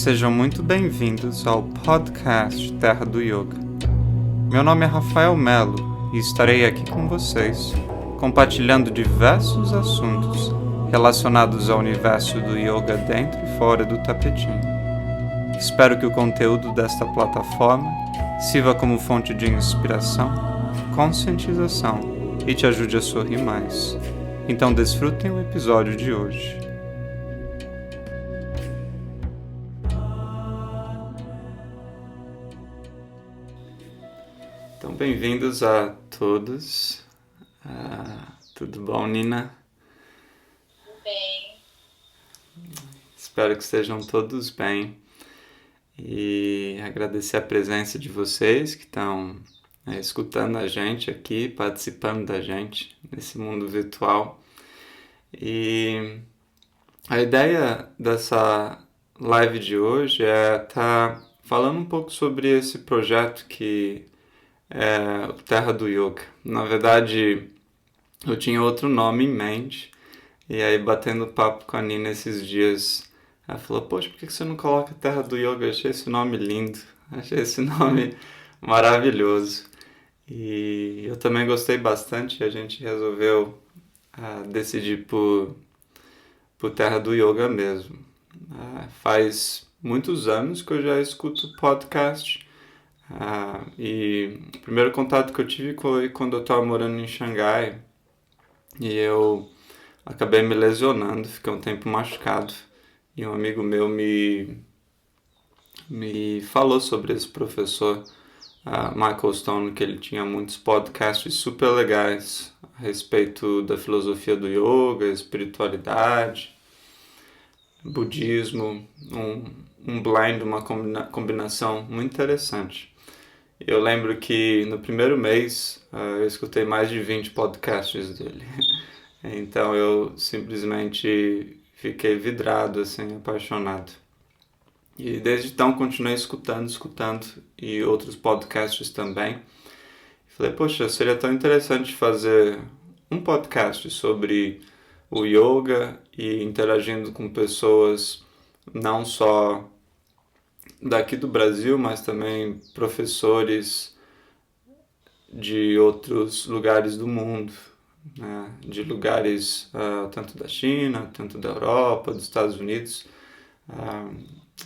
Sejam muito bem-vindos ao podcast Terra do Yoga. Meu nome é Rafael Melo e estarei aqui com vocês, compartilhando diversos assuntos relacionados ao universo do yoga dentro e fora do tapetinho. Espero que o conteúdo desta plataforma sirva como fonte de inspiração, conscientização e te ajude a sorrir mais. Então desfrutem o episódio de hoje. Então, bem-vindos a todos. Tudo bom, Nina? Tudo bem. Espero que estejam todos bem. E agradecer a presença de vocês que estão escutando a gente aqui, participando da gente nesse mundo virtual. E a ideia dessa live de hoje é estar falando um pouco sobre esse projeto que é o Terra do Yoga. Na verdade, eu tinha outro nome em mente, e aí batendo papo com a Nina esses dias, ela falou, poxa, por que você não coloca Terra do Yoga? Eu achei esse nome lindo, achei esse nome maravilhoso. E eu também gostei bastante, e a gente resolveu decidir por Terra do Yoga mesmo. Faz muitos anos que eu já escuto podcast, e o primeiro contato que eu tive foi quando eu estava morando em Xangai e eu acabei me lesionando, fiquei um tempo machucado e um amigo meu me falou sobre esse professor Michael Stone, que ele tinha muitos podcasts super legais a respeito da filosofia do yoga, espiritualidade, budismo, um blend, uma combinação muito interessante. Eu lembro que no primeiro mês eu escutei mais de 20 podcasts dele. Então eu simplesmente fiquei vidrado, assim, apaixonado. E desde então continuei escutando e outros podcasts também. Falei, poxa, seria tão interessante fazer um podcast sobre o yoga e interagindo com pessoas não só daqui do Brasil, mas também professores de outros lugares do mundo, né? De lugares tanto da China, tanto da Europa, dos Estados Unidos.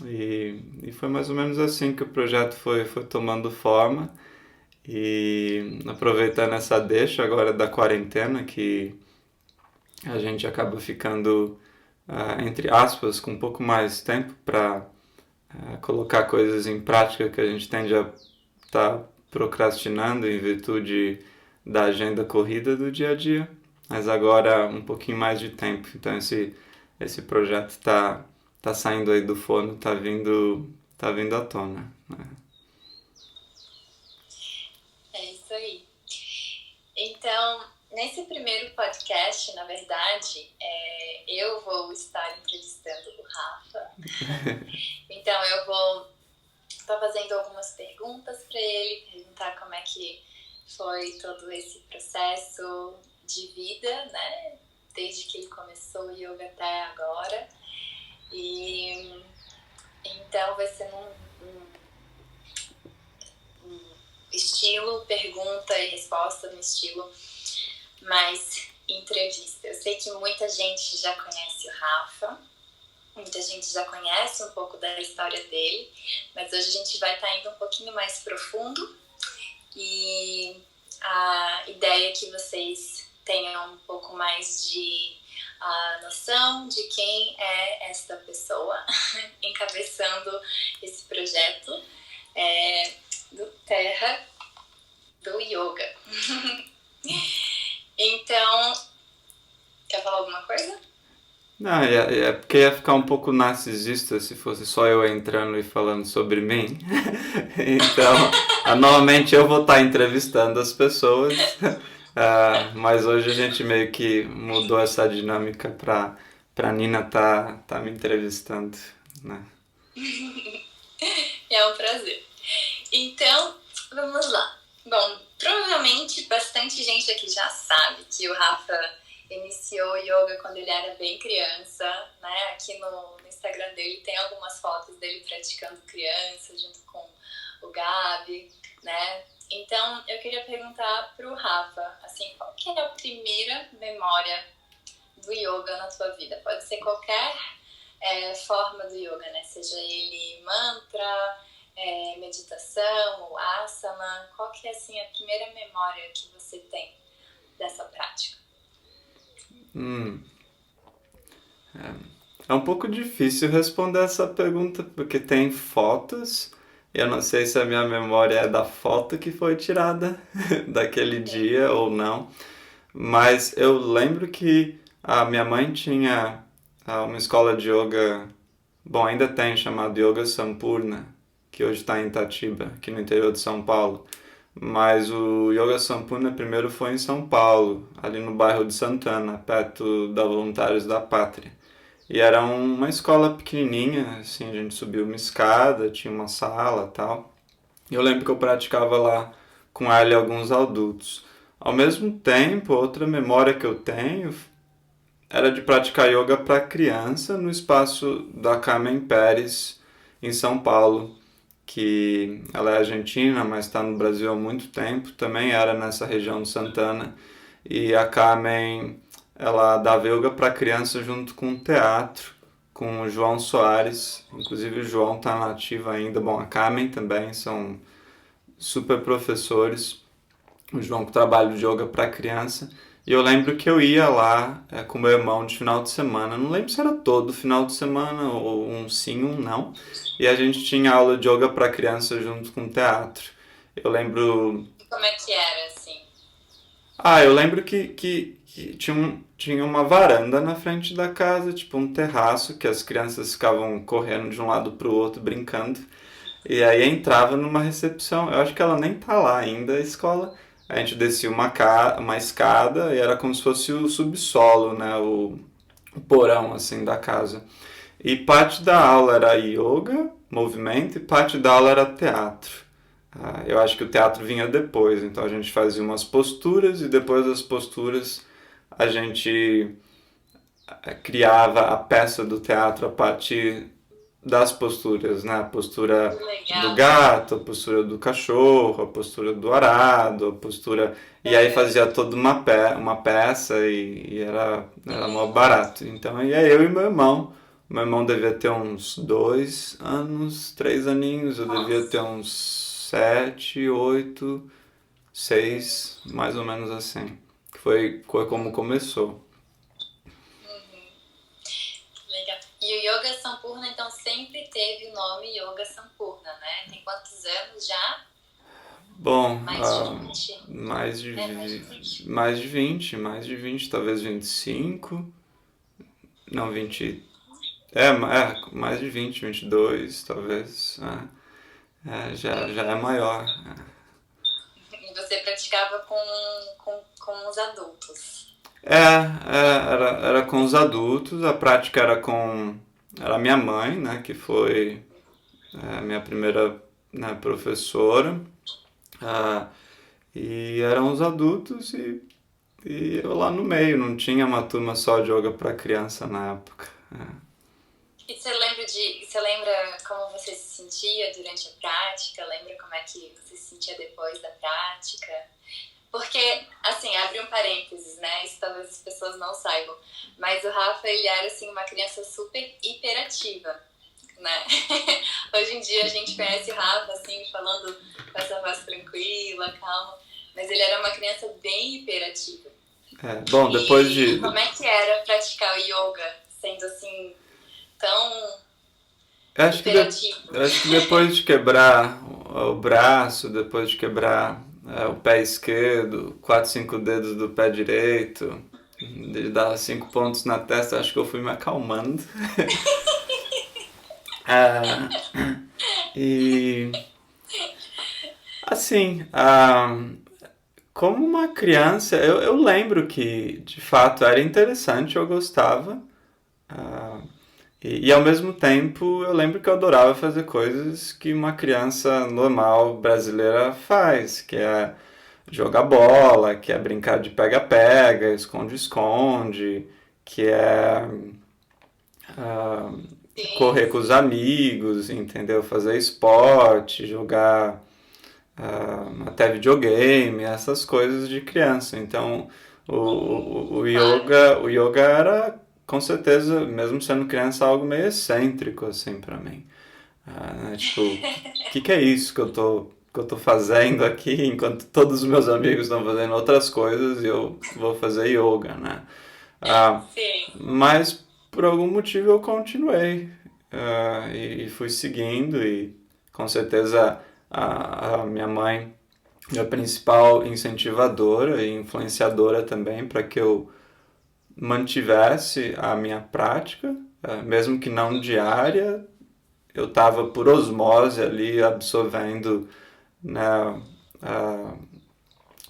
E foi mais ou menos assim que o projeto foi tomando forma. E aproveitando essa deixa agora da quarentena, que a gente acaba ficando, entre aspas, com um pouco mais tempo para colocar coisas em prática que a gente tende a estar procrastinando em virtude da agenda corrida do dia a dia, mas agora um pouquinho mais de tempo. Então esse projeto está saindo aí do forno, está vindo à tona, né? É isso aí. Então, nesse primeiro podcast, na verdade, eu vou estar entrevistando o Rafa. Então, eu vou estar fazendo algumas perguntas para ele, perguntar como é que foi todo esse processo de vida, né? Desde que ele começou o yoga até agora. E então vai ser um estilo pergunta e resposta, no estilo mais entrevista. Eu sei que muita gente já conhece o Rafa, muita gente já conhece um pouco da história dele, mas hoje a gente vai estar indo um pouquinho mais profundo e a ideia é que vocês tenham um pouco mais de noção de quem é esta pessoa encabeçando esse projeto do Terra do Yoga. Então, quer falar alguma coisa? Não, é porque ia ficar um pouco narcisista se fosse só eu entrando e falando sobre mim. Então, normalmente eu vou estar entrevistando as pessoas, mas hoje a gente meio que mudou essa dinâmica pra Nina tá me entrevistando, né? É um prazer. Então, vamos lá. Bom, provavelmente bastante gente aqui já sabe que o Rafa iniciou yoga quando ele era bem criança, né? Aqui no Instagram dele tem algumas fotos dele praticando criança junto com o Gabi, né? Então, eu queria perguntar pro Rafa, assim, qual que é a primeira memória do yoga na tua vida? Pode ser qualquer forma do yoga, né? Seja ele mantra, meditação ou asana. Qual que é, assim, a primeira memória que você tem dessa prática? É um pouco difícil responder essa pergunta porque tem fotos. Eu não sei se a minha memória é da foto que foi tirada daquele dia ou não. Mas eu lembro que a minha mãe tinha uma escola de yoga, bom, ainda tem, chamado Yoga Sampurna, que hoje está em Itatiba, aqui no interior de São Paulo. Mas o Yoga Sampurna primeiro foi em São Paulo, ali no bairro de Santana, perto da Voluntários da Pátria. E era uma escola pequenininha, assim, a gente subiu uma escada, tinha uma sala e tal. E eu lembro que eu praticava lá com ela e alguns adultos. Ao mesmo tempo, outra memória que eu tenho era de praticar yoga para criança no espaço da Carmen Pérez, em São Paulo, que ela é argentina, mas está no Brasil há muito tempo, também era nessa região de Santana. E a Carmen, ela dava yoga para criança junto com o teatro, com o João Soares. Inclusive o João está nativo ainda. Bom, a Carmen também são super professores. O João que trabalha de yoga para criança. E eu lembro que eu ia lá com meu irmão de final de semana. Não lembro se era todo final de semana ou um sim, um não. E a gente tinha aula de yoga para criança junto com teatro. Eu lembro. E como é que era, assim? Eu lembro que tinha uma varanda na frente da casa, tipo um terraço, que as crianças ficavam correndo de um lado pro outro, brincando. E aí entrava numa recepção. Eu acho que ela nem tá lá ainda, a escola. A gente descia uma escada e era como se fosse o subsolo, né? O porão, assim, da casa. E parte da aula era yoga, movimento, e parte da aula era teatro. Eu acho que o teatro vinha depois, então a gente fazia umas posturas e depois das posturas a gente criava a peça do teatro a partir das posturas, né? A postura do Legal. gato, a postura do cachorro, a postura do arado, a postura... E aí fazia toda uma peça e era mó barato. Então ia eu e meu irmão. Meu irmão devia ter uns 2 anos, 3 aninhos. Eu devia ter Nossa. uns 7, 8, 6, mais ou menos assim. Foi como começou. Legal. E o Yoga Sampurna, então, sempre teve o nome Yoga Sampurna, né? Tem quantos anos já? Bom, Mais de 20? mais de, Mais de 20. mais de 20, talvez 25, não, 20, mais de 20, 22, talvez, já é maior. E você praticava com os adultos. Era com os adultos, a prática era minha mãe, né, que foi a minha primeira, né, professora, ah, e eram os adultos e eu lá no meio, não tinha uma turma só de yoga para criança na época. E você lembra como você se sentia durante a prática? Lembra como é que você se sentia depois da prática? Porque, assim, abre um parênteses, né? Isso talvez as pessoas não saibam. Mas o Rafa, ele era, assim, uma criança super hiperativa, né? Hoje em dia a gente conhece o Rafa, assim, falando com essa voz tranquila, calma. Mas ele era uma criança bem hiperativa. Bom, depois E de como é que era praticar o yoga sendo, assim, tão Eu acho que, hiperativo? eu acho que depois de quebrar o braço, depois de quebrar o pé esquerdo, 4, 5 dedos do pé direito, de dar 5 pontos na testa, acho que eu fui me acalmando. Ah, e assim, como uma criança, eu lembro que de fato era interessante, eu gostava. Ah, e ao mesmo tempo, eu lembro que eu adorava fazer coisas que uma criança normal brasileira faz, que é jogar bola, que é brincar de pega-pega, esconde-esconde, que é Sim, correr com os sim. amigos, entendeu? Fazer esporte, jogar até videogame, essas coisas de criança. Então, Claro. o yoga era, com certeza, mesmo sendo criança, algo meio excêntrico, assim, pra mim. Né? Tipo, que é isso que eu tô fazendo aqui enquanto todos os meus amigos estão fazendo outras coisas e eu vou fazer yoga, né? Ah, Sim. mas por algum motivo eu continuei e fui seguindo e com certeza a minha mãe é a principal incentivadora e influenciadora também para que eu mantivesse a minha prática, mesmo que não diária, eu estava por osmose ali absorvendo, né, uh,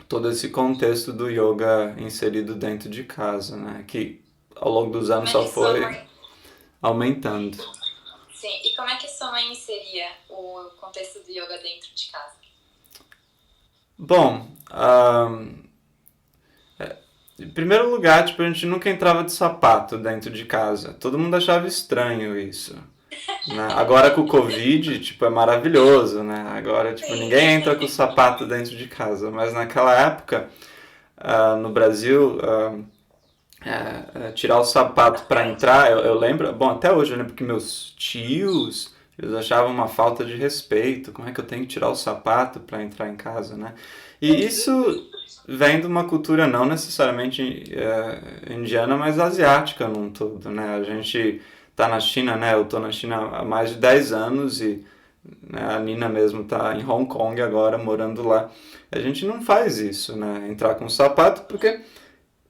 todo esse contexto do yoga inserido dentro de casa, né, que ao longo dos anos Como é só que sua foi mãe. aumentando. Sim, e como é que sua mãe inseria o contexto do yoga dentro de casa? Bom, em primeiro lugar, tipo, a gente nunca entrava de sapato dentro de casa. Todo mundo achava estranho isso. Né? Agora com o Covid, tipo, é maravilhoso, né? Agora, tipo, ninguém entra com o Sim. sapato dentro de casa. Mas naquela época, no Brasil, tirar o sapato para entrar, eu lembro, bom, até hoje eu lembro que meus tios, eles achavam uma falta de respeito. Como é que eu tenho que tirar o sapato para entrar em casa, né? E isso vem de uma cultura não necessariamente indiana, mas asiática num todo, né? A gente tá na China, né? Eu tô na China há mais de 10 anos e né, a Nina mesmo tá em Hong Kong agora, morando lá. A gente não faz isso, né? Entrar com sapato, porque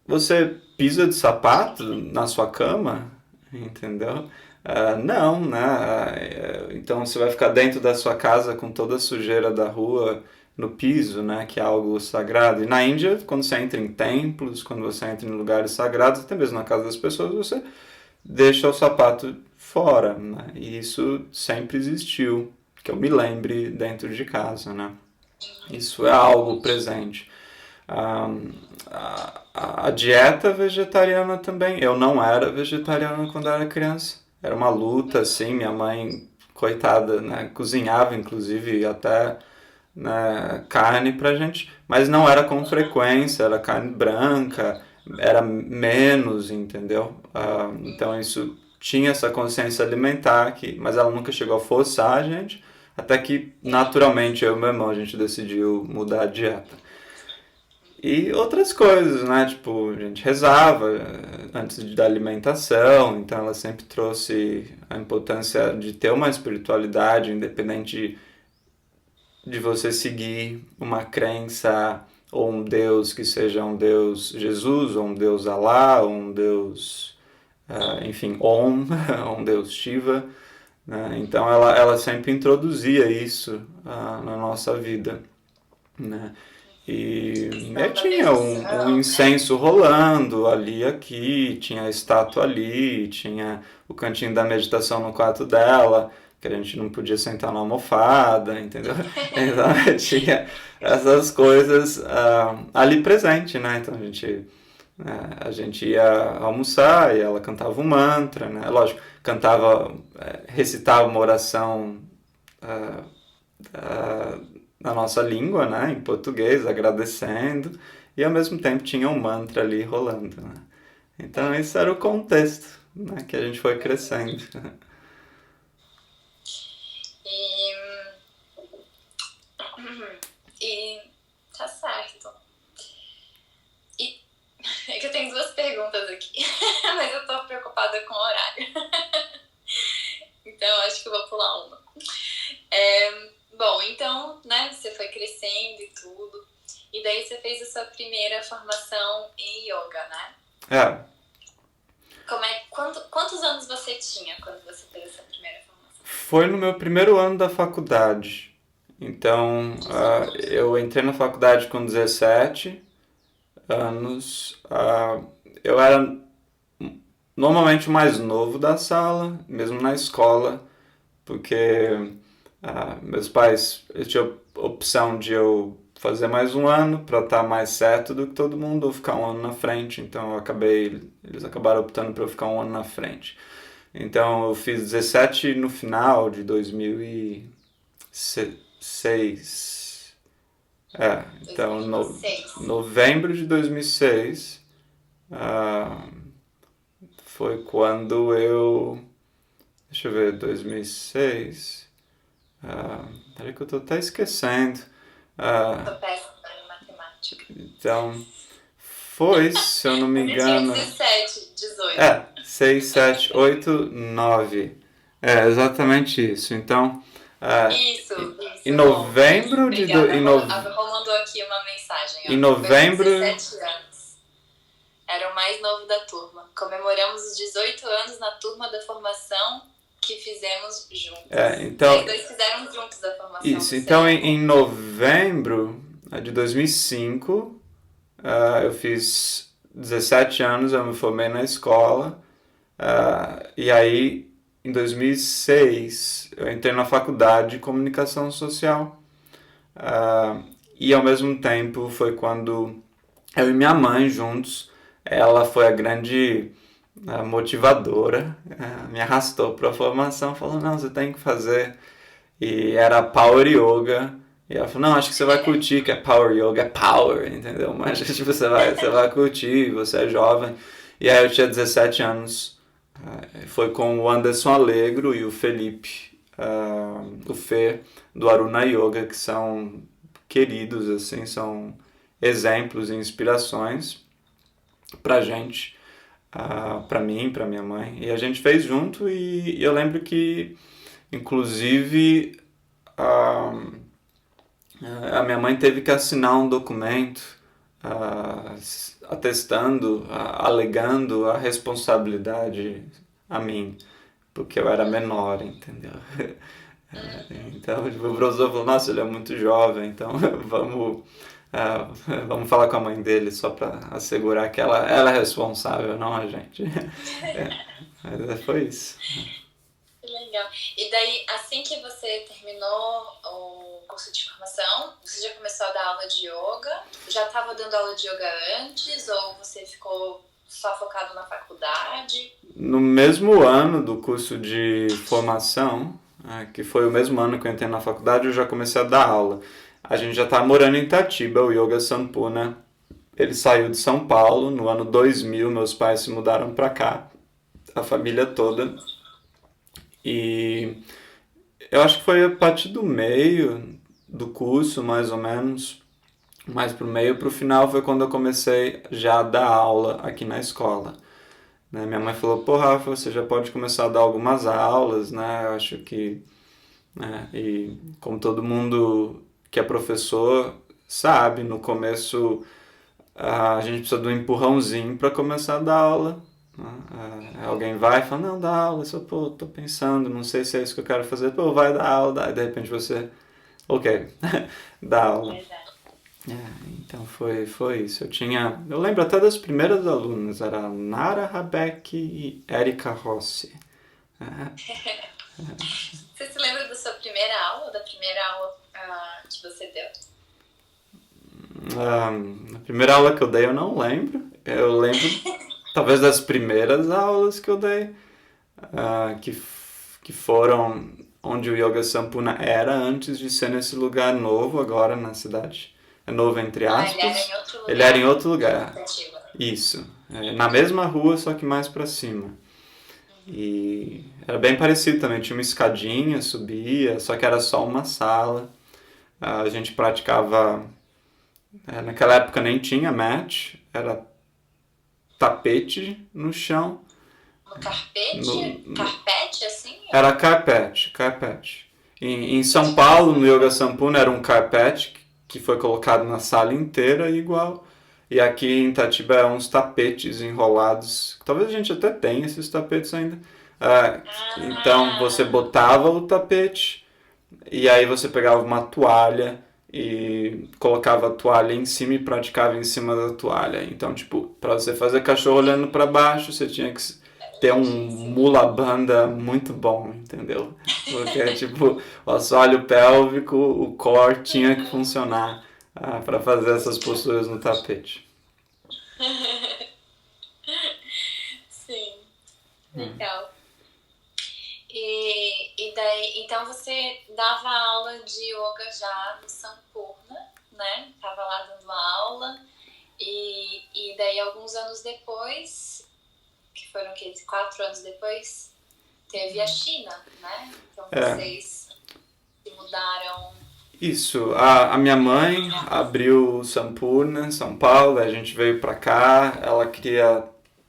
você pisa de sapato na sua cama, entendeu? Não, né? Então você vai ficar dentro da sua casa com toda a sujeira da rua no piso, né? Que é algo sagrado. E na Índia, quando você entra em templos, quando você entra em lugares sagrados, até mesmo na casa das pessoas, você deixa o sapato fora, né? E isso sempre existiu, que eu me lembre dentro de casa, né? Isso é algo presente. Ah, a dieta vegetariana também. Eu não era vegetariano quando era criança. Era uma luta, assim. Minha mãe, coitada, né, cozinhava, inclusive, até né, carne pra gente, mas não era com frequência, era carne branca, era menos, entendeu? Então isso tinha essa consciência alimentar, mas ela nunca chegou a forçar a gente, até que Sim. naturalmente eu e meu irmão a gente decidiu mudar a dieta. E outras coisas, né? Tipo, a gente rezava da alimentação, então ela sempre trouxe a importância de ter uma espiritualidade, independente de você seguir uma crença ou um Deus que seja um Deus Jesus, ou um Deus Alá, ou um Deus, enfim, Om, ou um Deus Shiva. Né? Então ela sempre introduzia isso na nossa vida. Né? A E questão da tinha um devoção, né? incenso rolando ali aqui, tinha a estátua ali, tinha o cantinho da meditação no quarto dela, que a gente não podia sentar na almofada, entendeu? Então tinha essas coisas ali presente, né? Então a gente ia almoçar e ela cantava um mantra, né? Lógico, cantava, recitava uma oração ah, ah, na nossa língua, né, em português, agradecendo, e ao mesmo tempo tinha um mantra ali rolando. Né? Então Sim. esse era o contexto né, que a gente foi crescendo. E, e tá certo. E é que eu tenho duas perguntas aqui, mas eu tô preocupada com o horário. Então acho que eu vou pular uma. Bom, então, né, você foi crescendo e tudo. E daí você fez a sua primeira formação em yoga, né? É, Quantos anos você tinha quando você fez essa primeira formação? foi no meu primeiro ano da faculdade. Então, 18. eu entrei na faculdade com 17 anos. Eu era normalmente o mais novo da sala, mesmo na escola, porque meus pais tinham a opção de eu fazer mais um ano para estar mais certo do que todo mundo ou ficar um ano na frente, então eles acabaram optando para eu ficar um ano na frente. Então eu fiz 17 no final de 2006. Então 2006. novembro de 2006 ah, foi quando eu... Deixa eu ver, 2006... peraí que eu tô até esquecendo. Tô péssima em matemática. Então, foi, se eu não me Eu tinha engano... 17, 18. 6, 7, 8, 9. É, exatamente isso. Então, Isso, em bom. novembro de... Obrigada. A Rô mandou aqui uma mensagem. Em Ó. novembro... Foi com 17 anos. Era o mais novo da turma. Comemoramos os 18 anos na turma da formação que fizemos juntos. Então, os dois fizeram juntos a formação. Isso, então em novembro de 2005, eu fiz 17 anos, eu me formei na escola, e aí em 2006 eu entrei na faculdade de comunicação social, e ao mesmo tempo foi quando eu e minha mãe juntos, ela foi a grande motivadora, me arrastou para a formação, falou, não, você tem que fazer, e era Power Yoga, e ela falou, não, acho que você vai curtir, que é Power Yoga, é Power, entendeu? Mas tipo, você vai curtir, você é jovem. E aí eu tinha 17 anos, foi com o Anderson Allegro e o Felipe, o Fê, do Aruna Yoga, que são queridos, assim, são exemplos e inspirações pra gente, pra mim, pra minha mãe. E a gente fez junto e eu lembro que, inclusive, a minha mãe teve que assinar um documento atestando, alegando a responsabilidade a mim, porque eu era menor, entendeu? Então tipo, o professor falou, nossa, ele é muito jovem, então vamos falar com a mãe dele só para assegurar que ela é responsável, não a gente. Mas foi isso. Que legal. E daí, assim que você terminou o curso de formação, você já começou a dar aula de yoga? Já estava dando aula de yoga antes? Ou você ficou só focado na faculdade? No mesmo ano do curso de formação, que foi o mesmo ano que eu entrei na faculdade, eu já comecei a dar aula. A gente já está morando em Itatiba, o Yoga Sampurna. Ele saiu de São Paulo no ano 2000, meus pais se mudaram para cá, a família toda. E eu acho que foi a partir do meio do curso, mais ou menos, mais pro meio, pro final foi quando eu comecei já a dar aula aqui na escola. Né? Minha mãe falou, pô, Rafa, você já pode começar a dar algumas aulas, né? Eu acho que... Né? E como todo mundo que é professor sabe, no começo a gente precisa de um empurrãozinho para começar a dar aula. Alguém vai e fala, não, dá aula, eu só, pô, tô pensando, não sei se é isso que eu quero fazer, pô, vai dar aula, de repente você, ok, dá aula. Então foi isso, eu lembro até das primeiras alunas, era Nara Rabeck e Erika Rossi. Você se lembra da sua primeira aula, da primeira aula que você deu? A primeira aula que eu dei eu não lembro, eu lembro talvez das primeiras aulas que eu dei, que foram onde o Yoga Sampurna era antes de ser nesse lugar novo agora na cidade. É novo entre aspas. Ele era em outro lugar. Isso. Na mesma rua, só que mais pra cima. E era bem parecido também. Tinha uma escadinha, subia, só que era só uma sala. A gente praticava... naquela época nem tinha mat, era tapete no chão. Carpete, assim? Era carpete. Em São Paulo, no Yoga Sampurna, era um carpete que foi colocado na sala inteira igual. E aqui em Itatiba é uns tapetes enrolados. Talvez a gente até tenha esses tapetes ainda. Então você botava o tapete e aí você pegava uma toalha e colocava a toalha em cima e praticava em cima da toalha. Então, tipo, para você fazer cachorro olhando para baixo, você tinha que ter um mula banda muito bom, entendeu? Porque, tipo, o assoalho pélvico, o core tinha que funcionar para fazer essas posturas no tapete. Sim, legal. E daí, então você dava aula de yoga já no Sampurna, né? Tava lá dando aula. E daí, alguns anos depois, que foram 4 anos depois, teve a China, né? Então É, vocês se mudaram. isso. A minha mãe abriu o Sampurna, em São Paulo, a gente veio pra cá, ela queria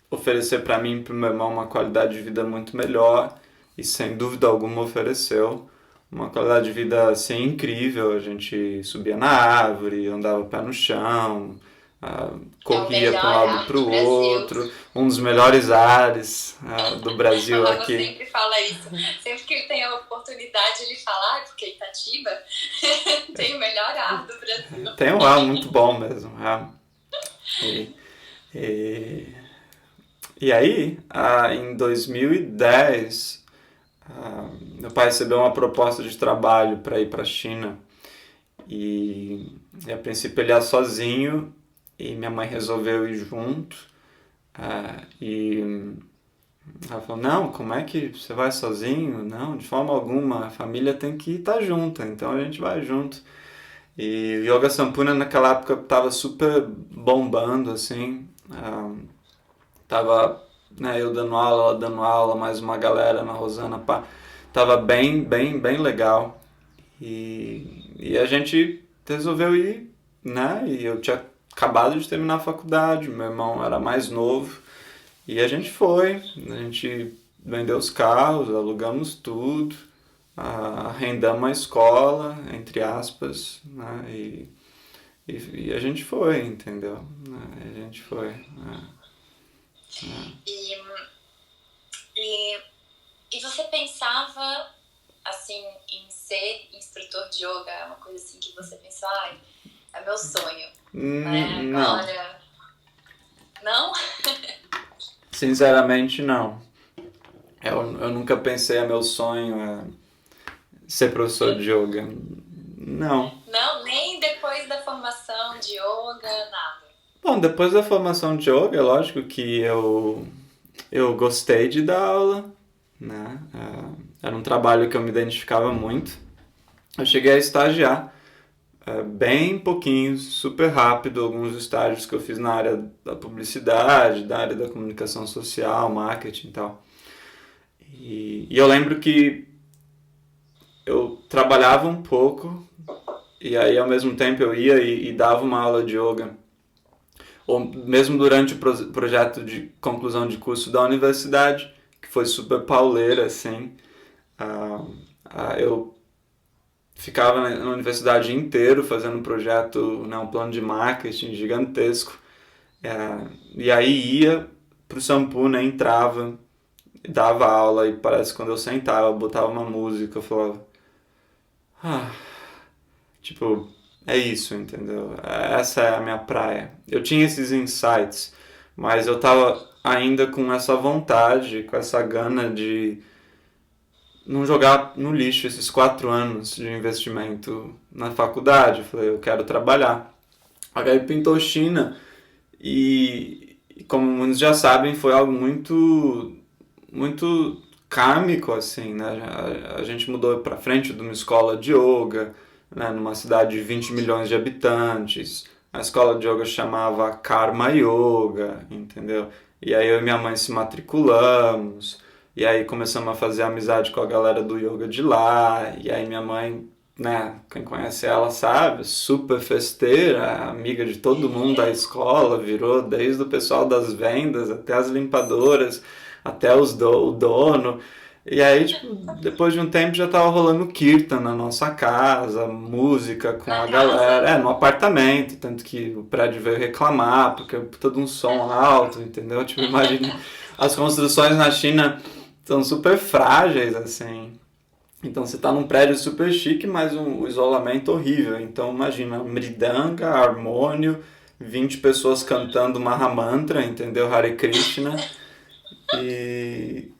oferecer pra mim e pro meu irmão uma qualidade de vida muito melhor e sem dúvida alguma ofereceu. Uma qualidade de vida assim incrível, a gente subia na árvore, andava pé no chão, É o corria para um melhor lado ar para do o Brasil. outro, um dos melhores ares do O Brasil Rama aqui. sempre fala isso. Sempre que ele tem a oportunidade, ele fala, porque Itatiba tem o melhor ar do Brasil. Tem um ar muito bom mesmo. E, e, e aí, em 2010, meu pai recebeu uma proposta de trabalho para ir para a China. E a princípio ele ia sozinho e minha mãe resolveu ir junto. E ela falou, não, como é que você vai sozinho? Não, de forma alguma, a família tem que estar junta, então a gente vai junto. E o Yoga Sampurna naquela época estava super bombando, assim. Tava, né, eu dando aula, ela dando aula, mais uma galera na Rosana, pá. Tava bem, bem, bem legal. E a gente resolveu ir, né? E eu tinha acabado de terminar a faculdade, meu irmão era mais novo. E a gente foi, a gente vendeu os carros, alugamos tudo, arrendamos a escola, entre aspas, né? E a gente foi, entendeu? A gente foi. E, e, e você pensava, assim, em ser instrutor de yoga? É uma coisa assim que você pensou, ai, é meu sonho, né? Não, Agora... Não? sinceramente não. Eu nunca pensei, meu sonho é ser professor de yoga. Não. Não, nem depois da formação de yoga, nada. Bom, depois da formação de yoga, é lógico que eu gostei de dar aula, né? Era um trabalho que eu me identificava muito. Eu cheguei a estagiar bem pouquinho, super rápido, alguns estágios que eu fiz na área da publicidade, da área da comunicação social, marketing e tal. E eu lembro que eu trabalhava um pouco e aí ao mesmo tempo eu ia e dava uma aula de yoga. Ou mesmo durante o projeto de conclusão de curso da universidade, que foi super pauleira, assim, eu ficava na universidade inteiro fazendo um projeto, né, um plano de marketing gigantesco, e aí ia pro Sampurna, né, entrava, dava aula e parece que quando eu sentava, botava uma música, eu falava, tipo, é isso, entendeu? Essa é a minha praia. Eu tinha esses insights, mas eu tava ainda com essa vontade, com essa gana de não jogar no lixo esses 4 anos de investimento na faculdade. Eu falei, eu quero trabalhar. Aí pintou China e como muitos já sabem, foi algo muito, muito kármico, assim, né? A gente mudou para frente de uma escola de yoga, né, numa cidade de 20 milhões de habitantes. A escola de yoga chamava Karma Yoga, entendeu? E aí eu e minha mãe se matriculamos, e aí começamos a fazer amizade com a galera do yoga de lá, e aí minha mãe, né, quem conhece ela sabe, super festeira, amiga de todo mundo da escola, virou desde o pessoal das vendas até as limpadoras, até o dono. E aí, tipo, depois de um tempo já tava rolando kirtan na nossa casa, música com Na a casa? galera, no apartamento, tanto que o prédio veio reclamar, porque é todo um som alto, entendeu? Tipo, imagina, as construções na China são super frágeis, assim. Então você tá num prédio super chique, mas um isolamento horrível. Então imagina, mridanga, harmônio, 20 pessoas cantando Mahamantra, entendeu? Hare Krishna. E,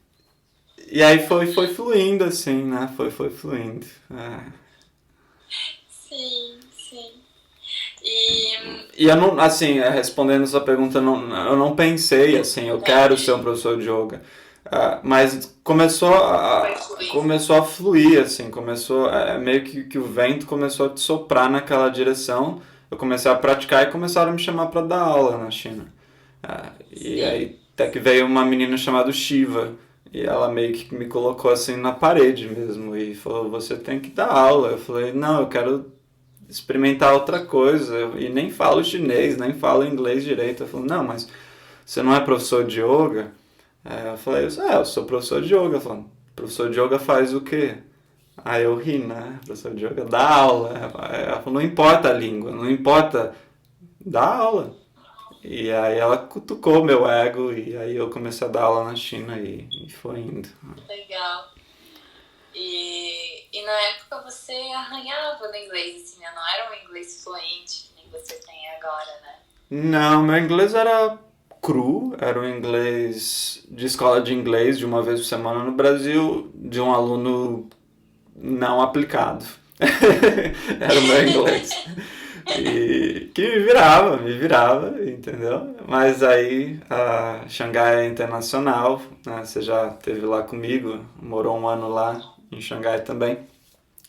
e aí foi fluindo, assim, né? Foi fluindo. Sim, sim. E E eu não, assim, respondendo essa pergunta, eu não pensei, assim, eu quero ser um professor de yoga. Mas Foi fluido. começou a fluir, assim, meio que o vento começou a soprar naquela direção. Eu comecei a praticar e começaram a me chamar para dar aula na China. E Sim. aí até que veio uma menina chamada Shiva e ela meio que me colocou assim na parede mesmo e falou: você tem que dar aula. Eu falei: não, eu quero experimentar outra coisa e nem falo chinês, nem falo inglês direito. Eu falei: não, mas você não é professor de yoga? Eu falei: eu sou professor de yoga. Ela falou: professor de yoga faz o quê? Aí eu ri, né? Professor de yoga dá aula. Ela falou: não importa a língua, não importa, dá aula. E aí ela cutucou meu ego e aí eu comecei a dar aula na China e foi indo. Legal. E na época você arranhava no inglês, assim, né? Não era um inglês fluente, que nem você tem agora, né? Não, meu inglês era cru, era um inglês de escola de inglês de uma vez por semana no Brasil, de um aluno não aplicado. Era o meu inglês. E que me virava, entendeu? Mas aí a Xangai é internacional, né? Você já esteve lá comigo, morou um ano lá em Xangai também.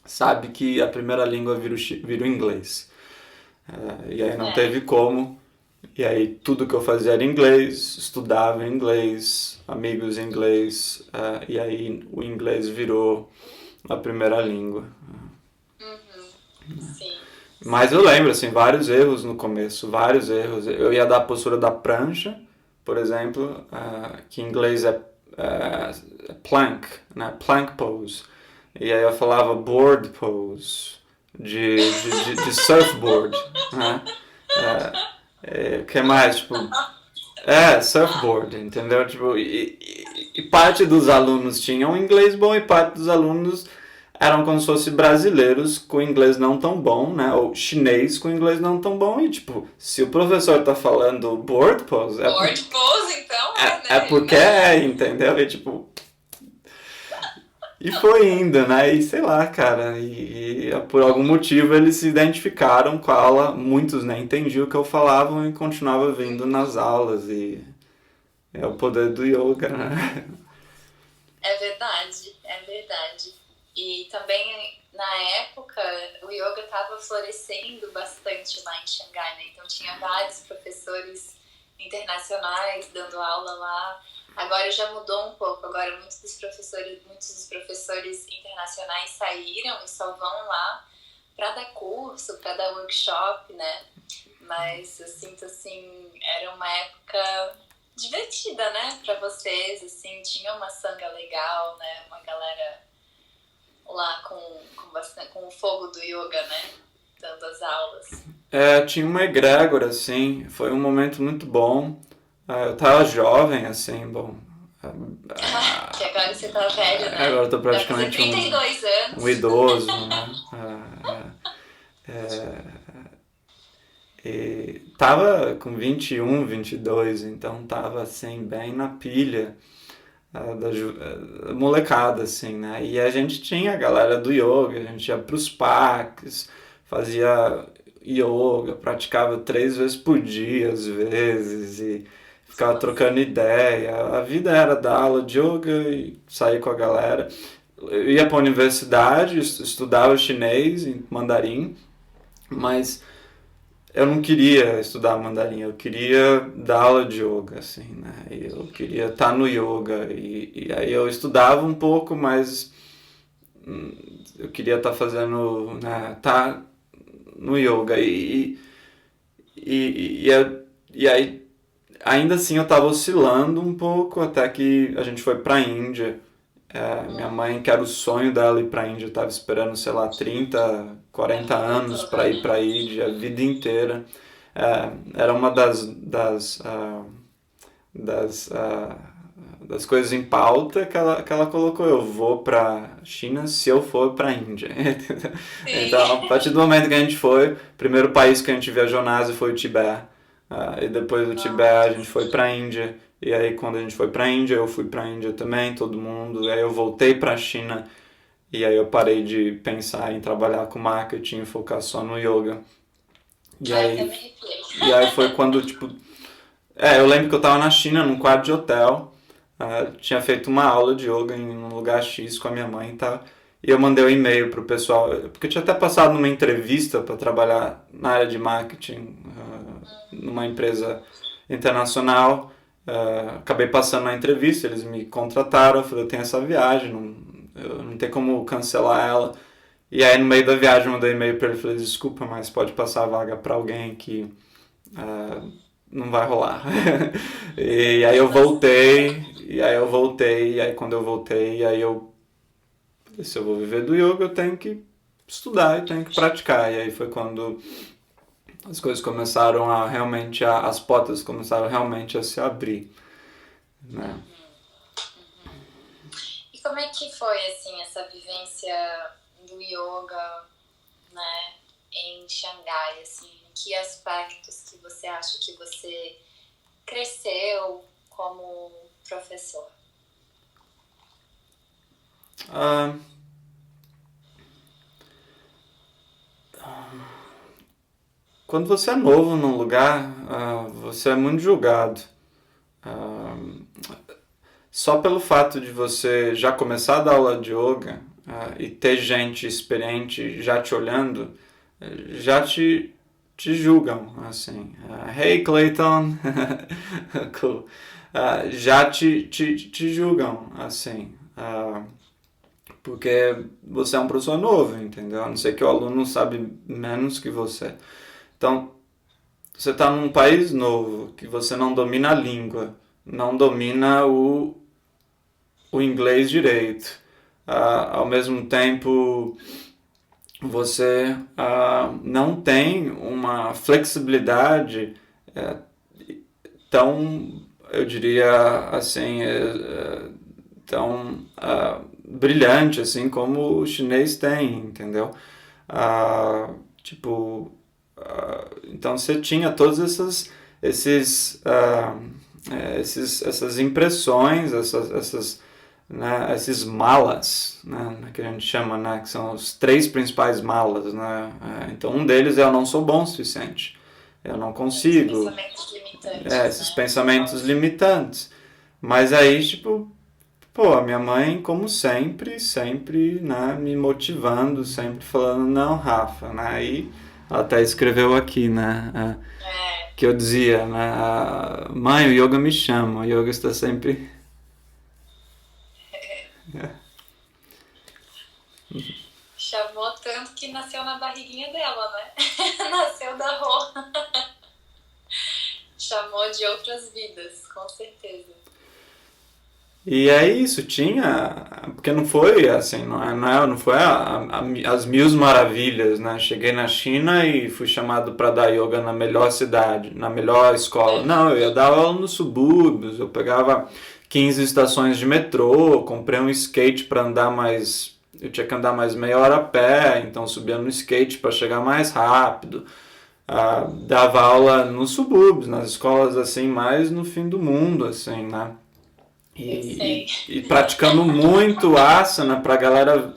Sabe que a primeira língua vira o inglês. E aí não É. teve como. E aí tudo que eu fazia era inglês, estudava em inglês, amigos em inglês. E aí o inglês virou a primeira língua. Uhum. Sim, Mas sim. eu lembro, assim, vários erros no começo, vários erros. Eu ia dar a postura da prancha, por exemplo, que em inglês é plank, né? Plank pose. E aí eu falava board pose, de surfboard, né? O que mais? Tipo, surfboard, entendeu? Tipo, e parte dos alunos tinham inglês bom e parte dos alunos eram como se fossem brasileiros com inglês não tão bom, né? Ou chinês com inglês não tão bom. E, tipo, se o professor tá falando board pose, Board pose, então, é né? porque é, entendeu? E, tipo, e foi indo, né? E sei lá, cara. E por algum motivo eles se identificaram com a aula. Muitos, né? Entendiam o que eu falava e continuava vindo nas aulas. E é o poder do yoga, né? É verdade, é verdade. E também na época o yoga estava florescendo bastante lá em Xangai, né? Então tinha vários professores internacionais dando aula lá. Agora já mudou um pouco. Agora muitos dos professores internacionais saíram e só vão lá para dar curso, para dar workshop, né? Mas eu sinto assim, era uma época divertida, né, pra vocês, assim, tinha uma sanga legal, né, uma galera lá com o fogo do yoga, né, dando as aulas. Tinha uma egrégora, assim, foi um momento muito bom. Eu tava jovem, assim, bom. Que agora você tá velho, Agora né, eu tô vai fazer praticamente trinta e dois um anos. idoso, né? E tava com 21, 22, então tava, assim, bem na pilha da molecada, assim, né? E a gente tinha a galera do yoga, a gente ia pros parques, fazia yoga, praticava 3 vezes por dia, às vezes, e ficava Nossa. trocando ideia. A vida era dar aula de yoga e sair com a galera. Eu ia para a universidade, estudava chinês e mandarim, mas eu não queria estudar mandarim, eu queria dar aula de yoga, assim, né? Eu queria estar no yoga e aí eu estudava um pouco, mas eu queria estar fazendo, né? Tá no yoga e, e, e aí ainda assim eu estava oscilando um pouco até que a gente foi para a Índia. Minha mãe, que era o sonho dela ir para a Índia, estava esperando, sei lá, 30, 40 anos Voltou para pra ir para a Índia. Índia, a vida inteira. Era uma das, das coisas em pauta que ela colocou. Eu vou para China se eu for para Índia. Então, a Sim. partir do momento que a gente foi, o primeiro país que a gente viajou na Ásia foi o Tibete. E depois do Tibete a gente foi Nossa. para a Índia. E aí quando a gente foi para a Índia, eu fui para a Índia também, todo mundo. E aí eu voltei para a China. E aí eu parei de pensar em trabalhar com marketing e focar só no yoga. E Ai, até aí, me arrepiei. e aí foi quando, tipo, eu lembro que eu tava na China, num quarto de hotel, tinha feito uma aula de yoga em um lugar X com a minha mãe e tal. E eu mandei um e-mail pro pessoal, porque eu tinha até passado numa entrevista para trabalhar na área de marketing, numa empresa internacional. Acabei passando na entrevista, eles me contrataram, eu falei, eu tenho essa viagem, eu não tem como cancelar ela. E aí no meio da viagem eu mandei um e-mail para ele e falei, desculpa, mas pode passar a vaga para alguém que não vai rolar. E aí eu voltei, e aí quando eu voltei, aí eu se eu vou viver do yoga, eu tenho que estudar e tenho que praticar. E aí foi quando as coisas começaram a realmente, as portas começaram realmente a se abrir, né? E como é que foi, assim, essa vivência do yoga, né, em Xangai, assim? Que aspectos que você acha que você cresceu como professor? Quando você é novo num lugar, você é muito julgado. Só pelo fato de você já começar a dar aula de yoga e ter gente experiente já te olhando, já te julgam, assim. Hey, Clayton! Cool. Já te julgam, assim. Porque você é um professor novo, entendeu? A não ser que o aluno sabe menos que você. Então, você está num país novo, que você não domina a língua, não domina o inglês direito. Ao mesmo tempo, você não tem uma flexibilidade tão, eu diria assim, tão brilhante assim como o chinês tem, entendeu? Tipo, então você tinha todas essas impressões, né, esses malas, né, que a gente chama, né, que são os três principais malas, né? Então um deles é eu não sou bom o suficiente, eu não consigo, esses pensamentos limitantes. Mas aí, tipo, pô, a minha mãe, como sempre, né, me motivando, sempre falando, não, Rafa, né, aí ela até escreveu aqui, né, que eu dizia, né, mãe, o yoga me chama, o yoga está sempre... Chamou tanto que nasceu na barriguinha dela, né? Nasceu da Rô. Chamou de outras vidas, com certeza. E é isso, tinha, porque não foi assim, não foi as mil maravilhas, né? Cheguei na China e fui chamado para dar yoga na melhor cidade, na melhor escola. Não, eu ia dar aula nos subúrbios, eu pegava 15 estações de metrô, comprei um skate para andar mais, eu tinha que andar mais meia hora a pé, então subia no skate para chegar mais rápido. Dava aula nos subúrbios, nas escolas assim, mais no fim do mundo, assim, né? E praticando muito asana pra galera.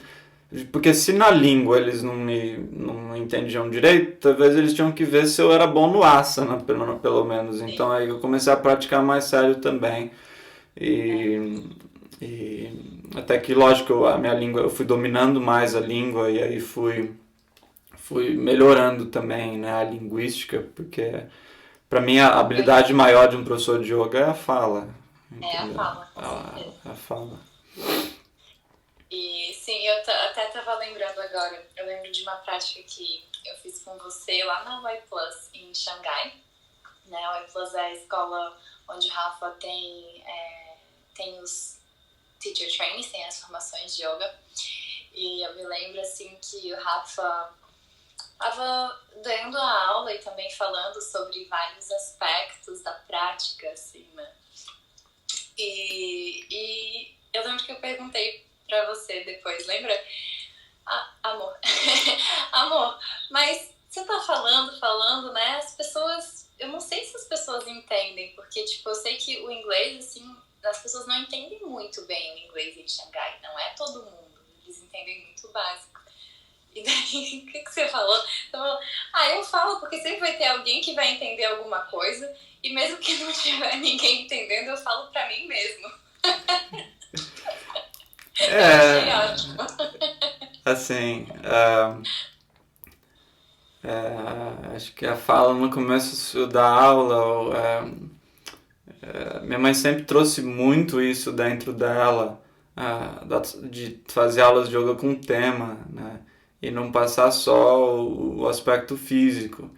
Porque se na língua eles não entendiam direito, talvez eles tinham que ver se eu era bom no asana, pelo menos. Então aí eu comecei a praticar mais sério também. E até que, lógico, a minha língua, eu fui dominando mais a língua e aí fui melhorando também, né, a linguística, porque para mim a habilidade maior de um professor de yoga é a fala. Entendeu? É a fala, com certeza. A fala. E sim, eu até estava lembrando agora, eu lembro de uma prática que eu fiz com você lá na Y Plus, em Xangai. Né? A Y Plus é a escola onde o Rafa tem os teacher trainings, tem as formações de yoga. E eu me lembro assim que o Rafa estava dando a aula e também falando sobre vários aspectos da prática, assim, né? E eu lembro que eu perguntei pra você depois, lembra? Amor, amor, mas você tá falando, né? As pessoas, eu não sei se as pessoas entendem, porque, tipo, eu sei que o inglês, assim, as pessoas não entendem muito bem o inglês em Xangai, não é todo mundo, eles entendem muito o básico. E daí, o que você falou? Você falou, eu falo porque sempre vai ter alguém que vai entender alguma coisa, e mesmo que não tiver ninguém entendendo, eu falo pra mim mesmo. Achei É, ótimo. assim, acho que a fala no começo da aula, minha mãe sempre trouxe muito isso dentro dela, de fazer aulas de yoga com tema, né? E não passar só o aspecto físico.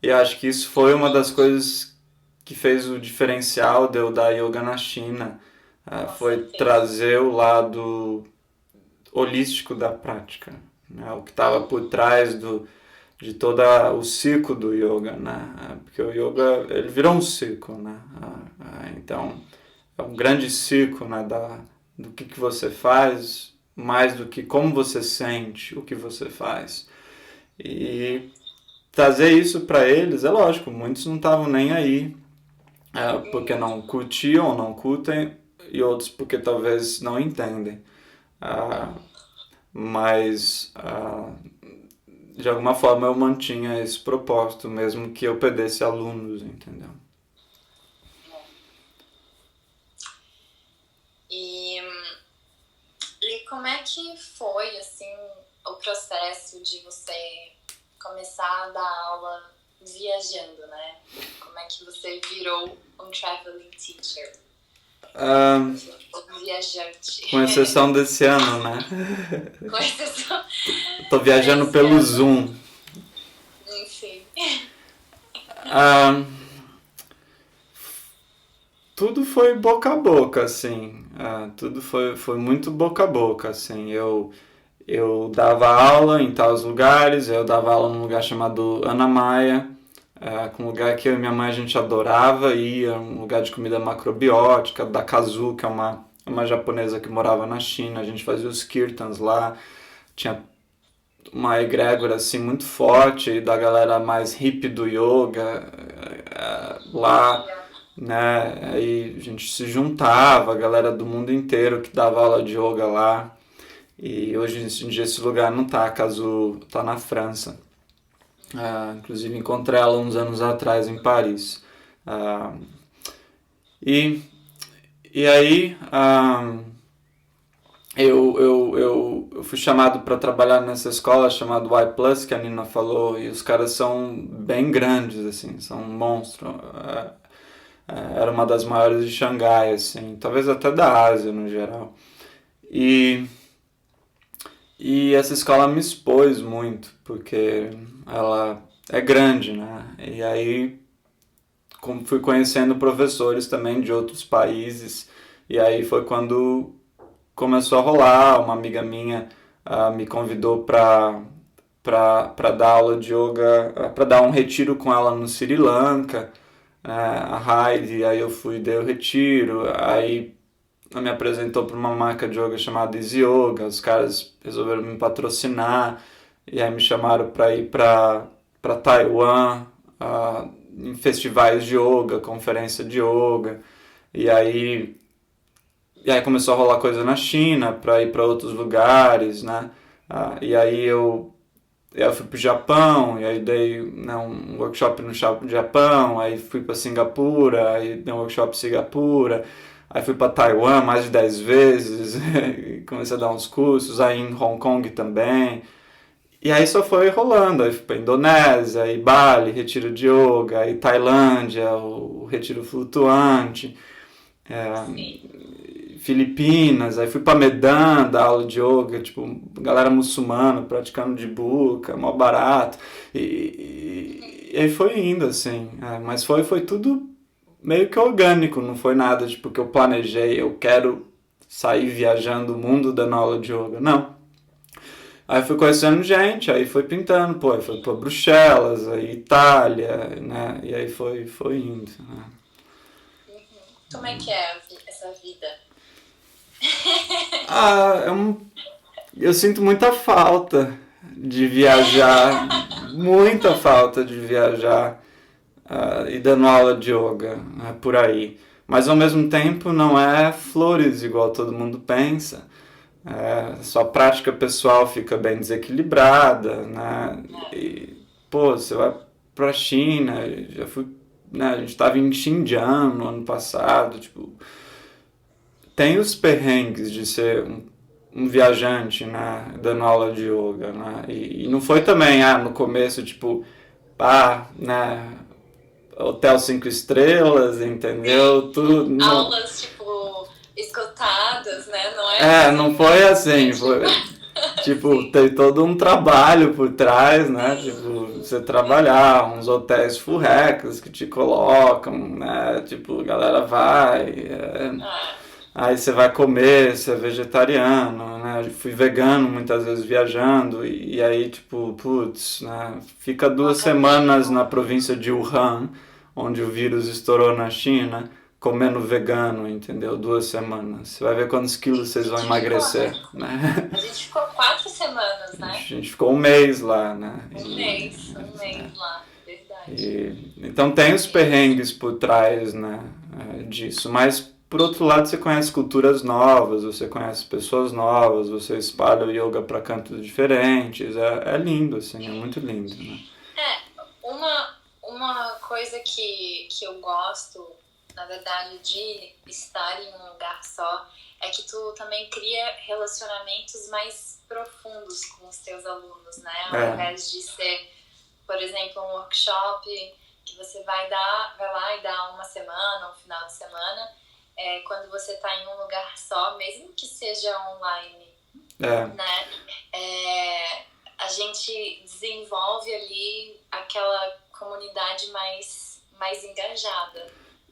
E acho que isso foi uma das coisas que fez o diferencial de eu dar yoga na China, Com foi certeza. trazer o lado holístico da prática, né? O que estava por Uhum, trás de todo o ciclo do yoga, né? Porque o yoga uhum, ele virou um ciclo, né? Então é um grande ciclo, né? Do que você faz, mais do que como você sente o que você faz. E trazer isso para eles, é lógico, muitos não estavam nem aí, porque uhum, não curtiam ou não curtem, e outros porque talvez não entendem. Ah, uhum. mas de alguma forma eu mantinha esse propósito, mesmo que eu perdesse alunos, entendeu? E, e como é que foi, assim, o processo de você começar a dar aula viajando, né? Como é que você virou um traveling teacher? Ah, Um viajante. com exceção desse ano, né? Com exceção Tô viajando desse pelo ano. Zoom. Enfim. Ah, tudo foi boca a boca, assim. Tudo foi muito boca a boca, assim. Eu dava aula em tais lugares, eu dava aula num lugar chamado Ana Maia, com um lugar que eu e minha mãe a gente adorava ir, um lugar de comida macrobiótica, da Kazu, que é uma japonesa que morava na China, a gente fazia os kirtans lá, tinha uma egrégora assim muito forte da galera mais hippie do yoga Que lá, legal. né? Aí a gente se juntava, a galera do mundo inteiro que dava aula de yoga lá. E hoje em dia esse lugar não tá, caso tá na França. Inclusive encontrei ela uns anos atrás em Paris. Ah, e, e aí eu fui chamado para trabalhar nessa escola chamada Y Plus, que a Nina falou, e os caras são bem grandes, assim, são um monstro. Era uma das maiores de Xangai, assim, talvez até da Ásia no geral. E E essa escola me expôs muito, porque ela é grande, né? E aí fui conhecendo professores também de outros países, e aí foi quando começou a rolar. Uma amiga minha me convidou para dar aula de yoga, para dar um retiro com ela no Sri Lanka, a Heidi, aí eu fui, dei o retiro, aí ela me apresentou para uma marca de yoga chamada Easy Yoga, os caras resolveram me patrocinar, e aí me chamaram para ir para Taiwan, em festivais de yoga, conferência de yoga, e aí, e aí começou a rolar coisa na China para ir para outros lugares, né? E aí eu fui pro Japão, e aí dei, né, um workshop no Japão, aí fui para Singapura, aí dei um workshop em Singapura, aí fui para Taiwan mais de 10 vezes, comecei a dar uns cursos, aí em Hong Kong também. E aí só foi rolando, aí fui para Indonésia, aí Bali, retiro de yoga, aí Tailândia, o retiro flutuante, Sim. Filipinas, aí fui pra Medan dar aula de yoga, tipo, galera muçulmana praticando de burca, mó barato. E aí foi indo, assim. Mas foi tudo meio que orgânico, não foi nada tipo que eu planejei, eu quero sair viajando o mundo dando aula de yoga. Não. Aí fui conhecendo gente, aí foi pintando, pô, aí foi pra Bruxelas, aí Itália, né? E aí foi indo. Né? Uhum. Como é que é essa vida? Ah, eu sinto muita falta de viajar, muita falta de viajar e dando aula de yoga por aí. Mas ao mesmo tempo não é flores igual todo mundo pensa. Sua prática pessoal fica bem desequilibrada, né? E, pô, você vai pra China, já fui, né, a gente estava em Xinjiang no ano passado, tipo, tem os perrengues de ser um viajante, né, dando aula de yoga, né, e não foi também, no começo, tipo, né, hotel 5 estrelas, entendeu, tudo, não, Aulas, tipo, esgotadas, né? Não é assim, não foi assim, foi, tipo, Sim. tem todo um trabalho por trás, né, tipo, você trabalhar, uns hotéis furrecas que te colocam, né, tipo, a galera vai, Ah, aí você vai comer, você é vegetariano, né? Eu fui vegano muitas vezes viajando, e aí, tipo, putz, né? Fica no 2 semanas na caminho. província de Wuhan, onde o vírus estourou na China, comendo vegano, entendeu? 2 semanas. Você vai ver quantos quilos A vocês vão gente ficou, emagrecer, né? né? A gente ficou 4 semanas, A né? gente ficou um mês lá, né? Um mês lá, verdade. Então tem Um os mês. perrengues por trás, né, disso, mas por outro lado você conhece culturas novas, você conhece pessoas novas, você espalha o yoga para cantos diferentes, é lindo, assim, é muito lindo, né? Uma coisa que eu gosto, na verdade, de estar em um lugar só, é que tu também cria relacionamentos mais profundos com os teus alunos, né? Ao É, invés de ser, por exemplo, um workshop que você vai lá e dá uma semana, um final de semana, quando você está em um lugar só, mesmo que seja online, é, né? A gente desenvolve ali aquela comunidade mais engajada,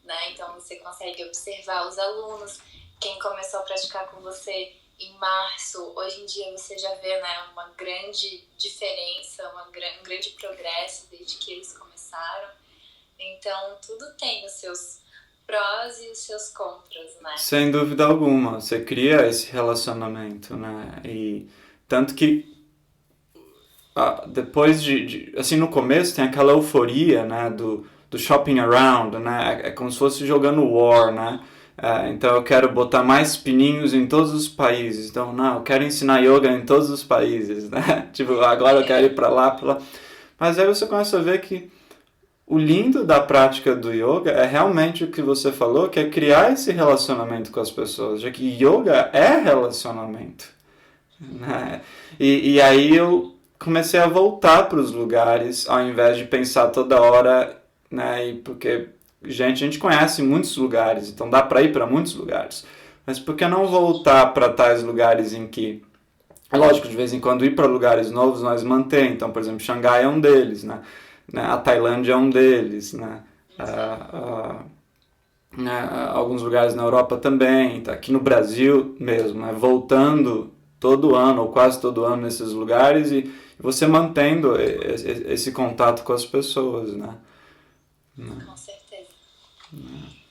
né? Então você consegue observar os alunos, quem começou a praticar com você em março, hoje em dia você já vê, né, uma grande diferença, um grande progresso desde que eles começaram. Então tudo tem os seus prós e os seus contras, né? sem dúvida alguma, você cria esse relacionamento, né? E tanto que depois assim, no começo tem aquela euforia, né, do shopping around, né, é como se fosse jogando War, né, então eu quero botar mais pininhos em todos os países, então, não, eu quero ensinar yoga em todos os países, né, tipo, agora eu quero ir pra lá, mas aí você começa a ver que o lindo da prática do yoga é realmente o que você falou, que é criar esse relacionamento com as pessoas, já que yoga é relacionamento, né? E aí eu comecei a voltar para os lugares ao invés de pensar toda hora, né? E porque gente, a gente conhece muitos lugares, então dá para ir para muitos lugares. Mas por que não voltar para tais lugares em que, é lógico, de vez em quando ir para lugares novos nós mantém. Então, por exemplo, Xangai é um deles, né? A Tailândia é um deles, né? Alguns lugares na Europa também, tá? Aqui no Brasil mesmo, né? Voltando todo ano ou quase todo ano nesses lugares e você mantendo esse contato com as pessoas, né? Com certeza.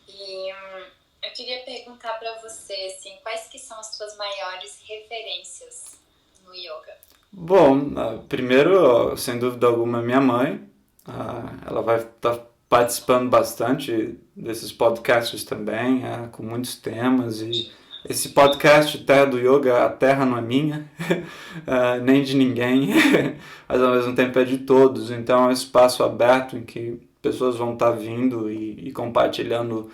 E eu queria perguntar para você, assim, quais que são as suas maiores referências no yoga? Bom, primeiro, sem dúvida alguma, minha mãe. Ela vai estar participando bastante desses podcasts também, com muitos temas. E esse podcast Terra do Yoga, a terra não é minha, nem de ninguém, mas ao mesmo tempo é de todos. Então é um espaço aberto em que pessoas vão estar vindo e compartilhando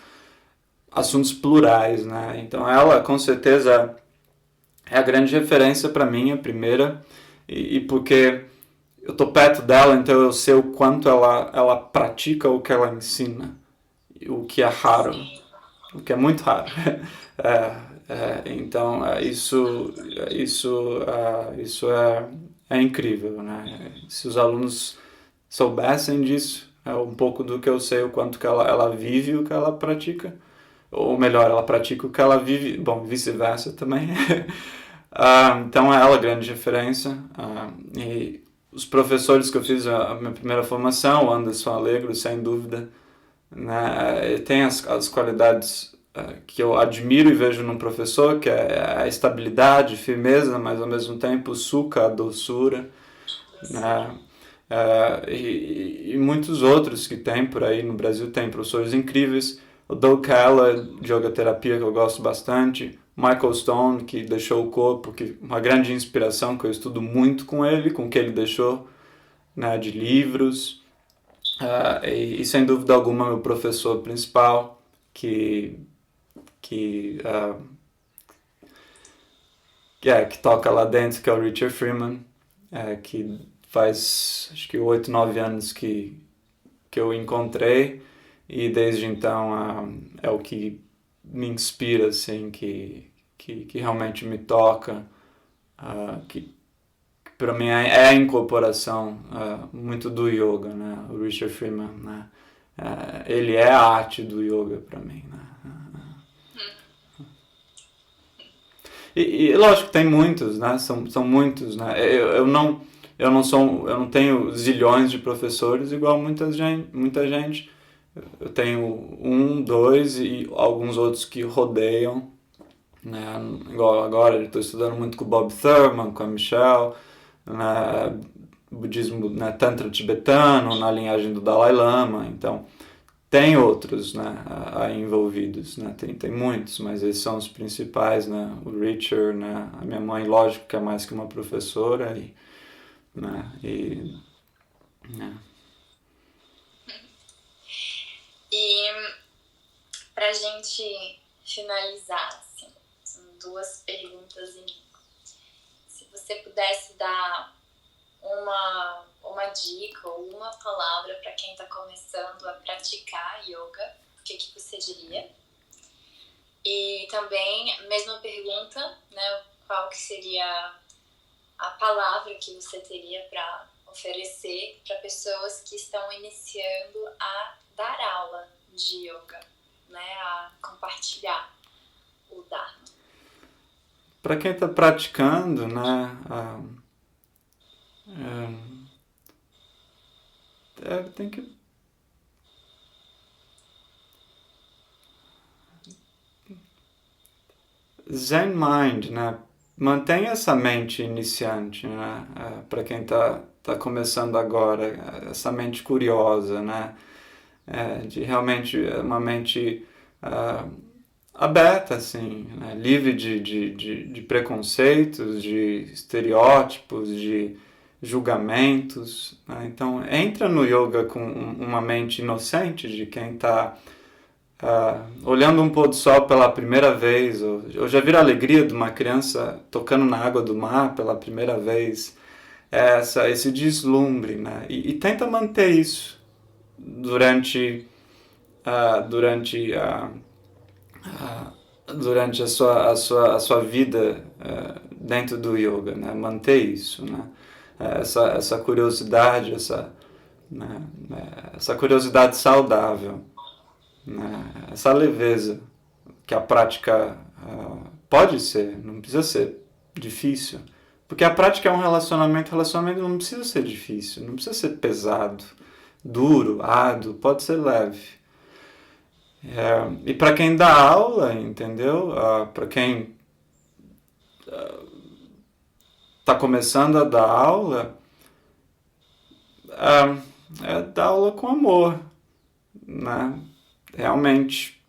assuntos plurais, né? Então ela, com certeza, é a grande referência para mim, a primeira, e porque eu tô perto dela, então eu sei o quanto ela pratica o que ela ensina, o que é raro, Sim, o que é muito raro. Então isso é incrível, né? Se os alunos soubessem disso, é um pouco do que eu sei, o quanto que ela vive o que ela pratica, ou melhor, ela pratica o que ela vive, bom, vice-versa também. Então é ela a grande referência. E os professores que eu fiz a minha primeira formação, o Anderson Allegro, sem dúvida, né, ele tem as qualidades que eu admiro e vejo num professor, que é a estabilidade, firmeza, mas ao mesmo tempo o sukha, a doçura, doçura. né? E muitos outros que tem por aí no Brasil, tem professores incríveis. O Doug Keller, de yoga terapia, que eu gosto bastante. Michael Stone, que deixou o corpo, que uma grande inspiração, que eu estudo muito com ele, com o que ele deixou, né, de livros. E sem dúvida alguma, meu professor principal, que que toca lá dentro, que é o Richard Freeman, que faz acho que 8, 9 anos que eu encontrei, e desde então é o que me inspira, assim, que realmente me toca, que para mim é a incorporação muito do yoga, né? O Richard Freeman, né? Ele é a arte do yoga para mim, né? E lógico, tem muitos, né? São muitos, né? Eu não tenho zilhões de professores igual muita gente. Eu tenho um, dois e alguns outros que rodeiam, né? Igual agora, estou estudando muito com o Bob Thurman, com a Michelle, né? Budismo, né? Tantra tibetano, na linhagem do Dalai Lama, então tem outros, né, aí envolvidos, né, tem muitos, mas esses são os principais, né, o Richard, né, a minha mãe, lógico que é mais que uma professora, né. E pra gente finalizar, assim, são 2 perguntas em mim. Se você pudesse dar uma dica ou uma palavra para quem está começando a praticar yoga, o que você diria? E também, mesma pergunta, né, qual que seria a palavra que você teria para oferecer para pessoas que estão iniciando a dar aula de yoga, né, a compartilhar o Dharma? Para quem está praticando, né, tem que Zen Mind, né? Mantenha essa mente iniciante, né? Para quem tá começando agora, essa mente curiosa, né? De realmente uma mente aberta, assim, né? Livre de preconceitos, de estereótipos, de julgamentos, né? Então, entra no yoga com uma mente inocente de quem está olhando um pôr do sol pela primeira vez, ou já viram a alegria de uma criança tocando na água do mar pela primeira vez, esse deslumbre, né? E tenta manter isso durante a sua vida dentro do yoga, né? Manter isso, né? Essa curiosidade, essa curiosidade saudável, né? Essa leveza que a prática pode ser, não precisa ser difícil, porque a prática é um relacionamento não precisa ser difícil, não precisa ser pesado, duro, árduo, pode ser leve. E para quem dá aula, entendeu? Para quem está começando a dar aula, dar aula com amor, né? Realmente,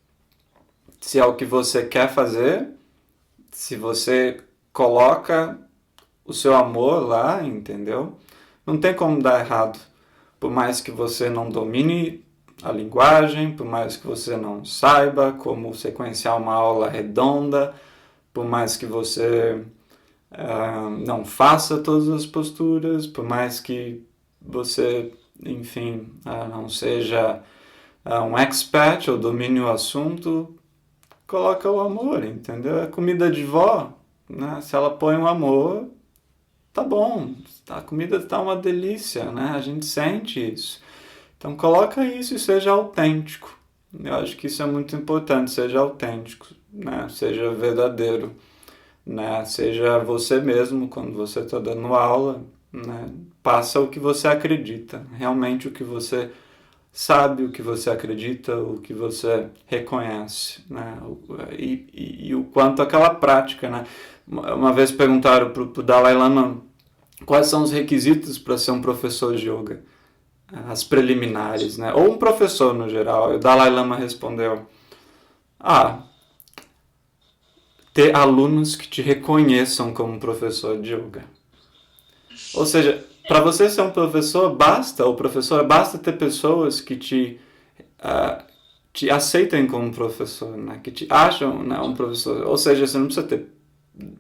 se é o que você quer fazer, se você coloca o seu amor lá, entendeu? Não tem como dar errado. Por mais que você não domine a linguagem, por mais que você não saiba como sequenciar uma aula redonda, por mais que você não faça todas as posturas, por mais que você, enfim, não seja um expert ou domine o assunto, coloca o amor, entendeu? É comida de vó, né? Se ela põe o amor, tá bom, a comida está uma delícia, né? A gente sente isso. Então coloca isso e seja autêntico. Eu acho que isso é muito importante, seja autêntico, né? Seja verdadeiro, né? Seja você mesmo quando você está dando aula, né? Passa o que você acredita, realmente o que você sabe, o que você acredita, o que você reconhece, né? E o quanto aquela prática, né? Uma vez perguntaram para o Dalai Lama quais são os requisitos para ser um professor de yoga, as preliminares, né? Ou um professor no geral. E o Dalai Lama respondeu: ter alunos que te reconheçam como professor de yoga. Ou seja, para você ser um professor, basta ter pessoas que te aceitem como professor, né? Que te acham, né, um professor. Ou seja, você não precisa ter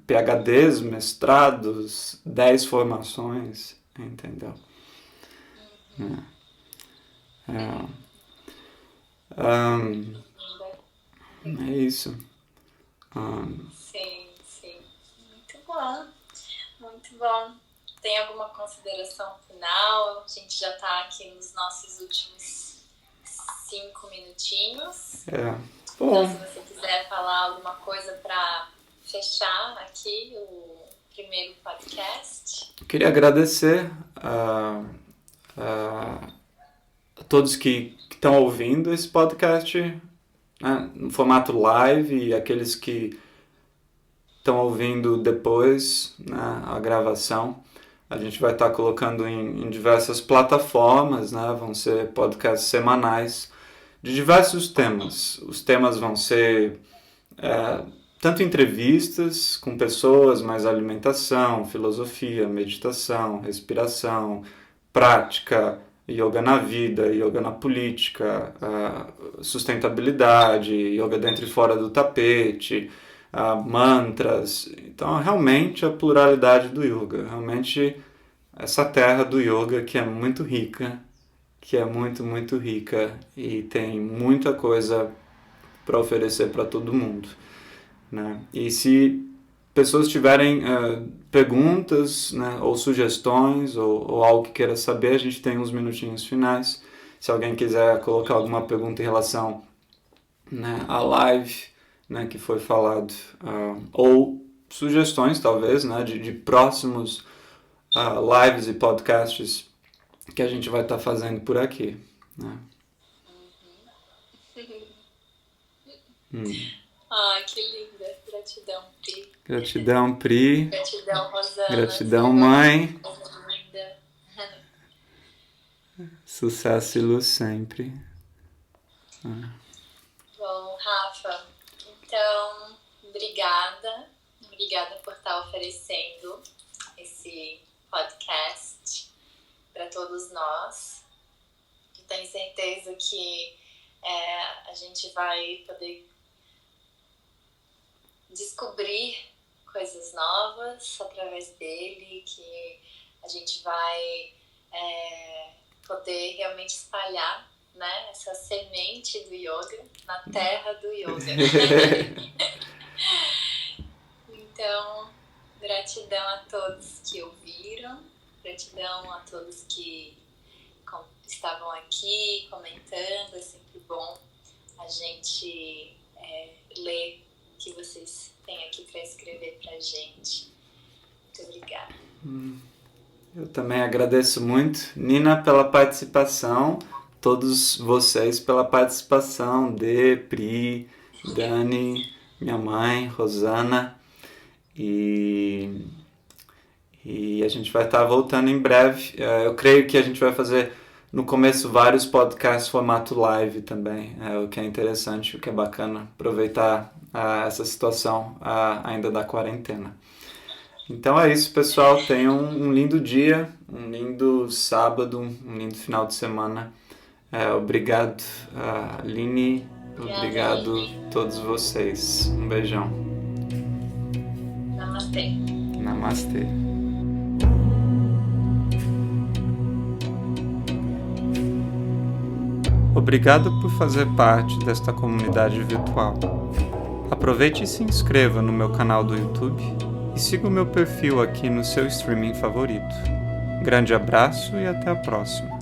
PhDs, mestrados, 10 formações, entendeu? É isso. Sim. Muito bom. Muito bom. Tem alguma consideração final? A gente já está aqui nos nossos últimos 5 minutinhos. Bom. Então, se você quiser falar alguma coisa para fechar aqui o primeiro podcast. Eu queria agradecer a todos que estão ouvindo esse podcast, né, no formato live, e aqueles que estão ouvindo depois, né, a gravação. A gente vai estar colocando em diversas plataformas, né, vão ser podcasts semanais de diversos temas. Os temas vão ser tanto entrevistas com pessoas, mais alimentação, filosofia, meditação, respiração, prática, yoga na vida, yoga na política, sustentabilidade, yoga dentro e fora do tapete, mantras. Então, realmente a pluralidade do yoga, realmente essa terra do yoga que é muito rica, que é muito, muito rica e tem muita coisa para oferecer para todo mundo, né? E se pessoas tiverem perguntas, né, ou sugestões, ou algo que queira saber, a gente tem uns minutinhos finais. Se alguém quiser colocar alguma pergunta em relação, né, à live, né, que foi falado, ou sugestões, talvez, né, de próximos lives e podcasts que a gente vai estar fazendo por aqui, né? Ai, que linda. Gratidão, Pri. Gratidão, Pri. Gratidão, Rosana. Gratidão, mãe. Linda. Sucesso e luz sempre. Bom, Rafa, então, obrigada. Obrigada por estar oferecendo esse podcast para todos nós. Eu tenho certeza que a gente vai poder descobrir coisas novas através dele, que a gente vai poder realmente espalhar, né, essa semente do yoga na terra do yoga. Então, gratidão a todos que ouviram, gratidão a todos que estavam aqui comentando. É sempre bom a gente ler o que vocês têm aqui para escrever pra gente. Muito obrigada. Eu também agradeço muito, Nina, pela participação, todos vocês pela participação, Pri, Dani, minha mãe, Rosana, e a gente vai estar voltando em breve. Eu creio que a gente vai fazer no começo vários podcasts formato live também, o que é interessante, o que é bacana, aproveitar essa situação ainda da quarentena. Então é isso, pessoal. Tenham um lindo dia, um lindo sábado, um lindo final de semana. Obrigado, Aline. Obrigado a todos vocês. Um beijão. Namastê. Namastê. Obrigado por fazer parte desta comunidade virtual. Aproveite e se inscreva no meu canal do YouTube e siga o meu perfil aqui no seu streaming favorito. Grande abraço e até a próxima.